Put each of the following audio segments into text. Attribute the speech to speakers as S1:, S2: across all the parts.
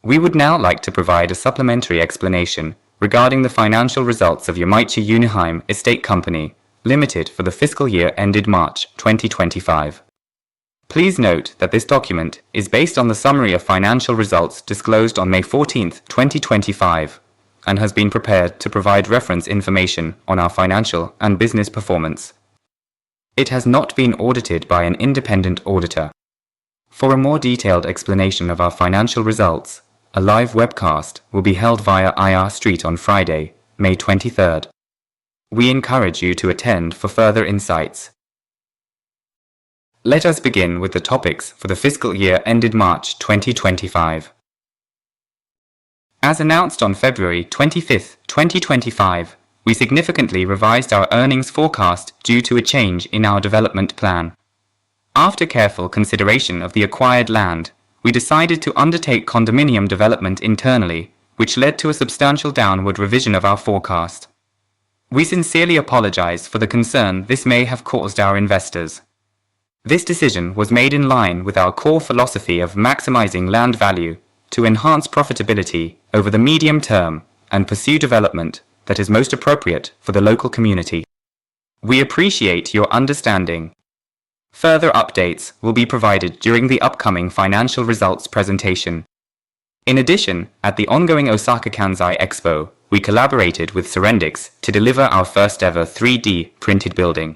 S1: We would now like to provide a supplementary explanation regarding the financial results of Yamaichi Uniheim Estate Company, Limited for the fiscal year ended March 2025. Please note that this document is based on the summary of financial results disclosed on May 14, 2025, and has been prepared to provide reference information on our financial and business performance. It has not been audited by an independent auditor. For a more detailed explanation of our financial results, a live webcast will be held via IR Street on Friday, May 23rd. We encourage you to attend for further insights. Let us begin with the topics for the fiscal year ended March 2025. As announced on February 25, 2025, we significantly revised our earnings forecast due to a change in our development plan. After careful consideration of the acquired land, we decided to undertake condominium development internally, which led to a substantial downward revision of our forecast. We sincerely apologize for the concern this may have caused our investors. This decision was made in line with our core philosophy of maximizing land value to enhance profitability over the medium term and pursue development that is most appropriate for the local community. We appreciate your understanding. Further updates will be provided during the upcoming financial results presentation. In addition, at the ongoing Osaka Kansai Expo, we collaborated with Serendix to deliver our first ever 3D printed building.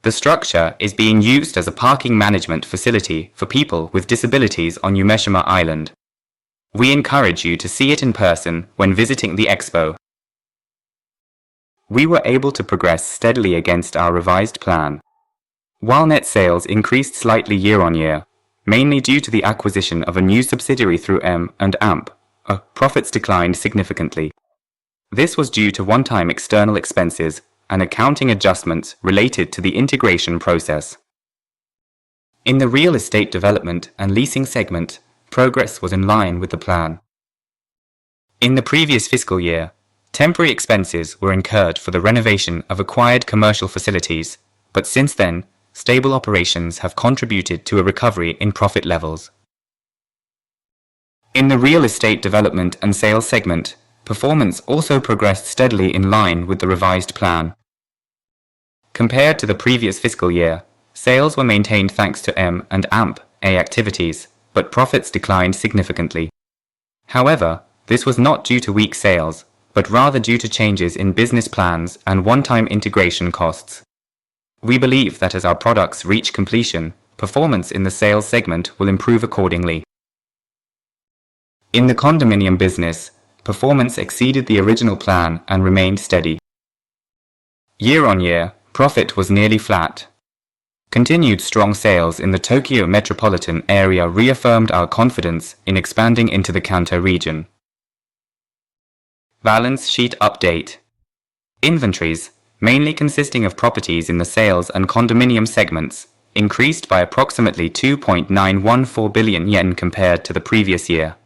S1: The structure is being used as a parking management facility for people with disabilities on Umeshima Island. We encourage you to see it in person when visiting the expo. We were able to progress steadily against our revised plan. While net sales increased slightly year-on-year, mainly due to the acquisition of a new subsidiary through M&AMP, profits declined significantly. This was due to one-time external expenses and accounting adjustments related to the integration process. In the real estate development and leasing segment, progress was in line with the plan. In the previous fiscal year, temporary expenses were incurred for the renovation of acquired commercial facilities, but since then, stable operations have contributed to a recovery in profit levels. In the real estate development and sales segment, performance also progressed steadily in line with the revised plan. Compared to the previous fiscal year, sales were maintained thanks to M&AMP activities, but profits declined significantly. However, this was not due to weak sales, but rather due to changes in business plans and one-time integration costs. We believe that as our products reach completion, performance in the sales segment will improve accordingly. In the condominium business, performance exceeded the original plan and remained steady. Year-on-year, profit was nearly flat. Continued strong sales in the Tokyo metropolitan area reaffirmed our confidence in expanding into the Kanto region. Balance sheet update. Inventories, mainly consisting of properties in the sales and condominium segments, increased by approximately 2.914 billion yen compared to the previous year.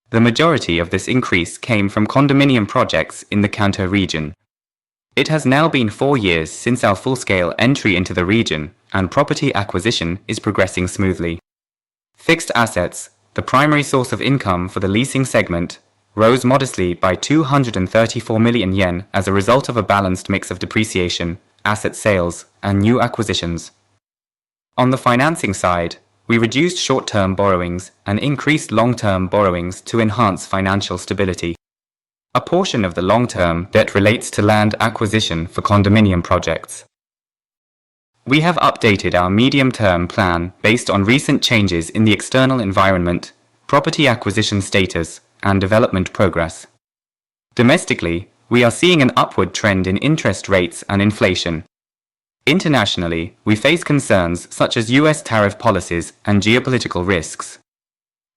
S1: The majority of this increase came from condominium projects in the Kanto region. It has now been 4 years since our full-scale entry into the region, and property acquisition is progressing smoothly. Fixed assets, the primary source of income for the leasing segment, rose modestly by 234 million yen as a result of a balanced mix of depreciation, asset sales, and new acquisitions. On the financing side, we reduced short-term borrowings and increased long-term borrowings to enhance financial stability. A portion of the long-term debt relates to land acquisition for condominium projects. We have updated our medium-term plan based on recent changes in the external environment, property acquisition status, and development progress. Domestically, we are seeing an upward trend in interest rates and inflation. Internationally, we face concerns such as US tariff policies and geopolitical risks.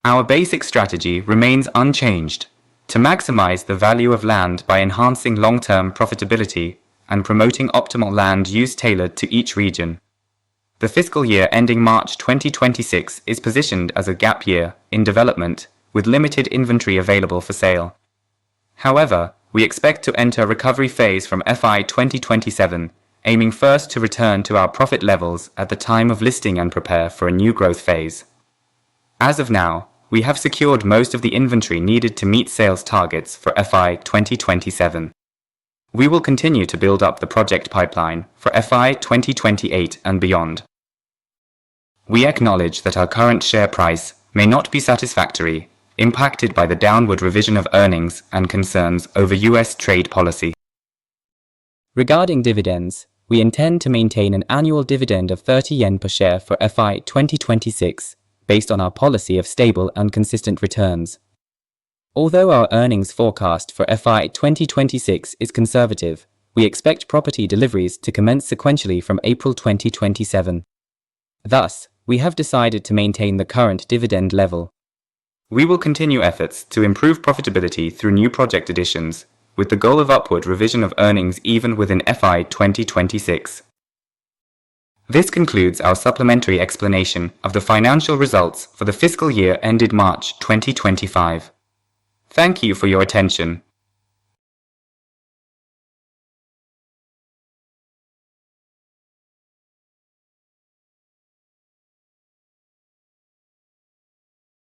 S1: Our basic strategy remains unchanged: to maximize the value of land by enhancing long-term profitability and promoting optimal land use tailored to each region. The fiscal year ending March 2026 is positioned as a gap year in development, with limited inventory available for sale. However, we expect to enter a recovery phase from FY 2027, aiming first to return to our profit levels at the time of listing and prepare for a new growth phase. As of now, we have secured most of the inventory needed to meet sales targets for FY 2027. We will continue to build up the project pipeline for FY 2028 and beyond. We acknowledge that our current share price may not be satisfactory, impacted by the downward revision of earnings and concerns over US trade policy. Regarding dividends, we intend to maintain an annual dividend of 30 yen per share for FY 2026, based on our policy of stable and consistent returns. Although our earnings forecast for FY 2026 is conservative, we expect property deliveries to commence sequentially from April 2027. Thus, we have decided to maintain the current dividend level. We will continue efforts to improve profitability through new project additions, with the goal of upward revision of earnings even within FY 2026. This concludes our supplementary explanation of the financial results for the fiscal year ended March 2025. Thank you for your attention.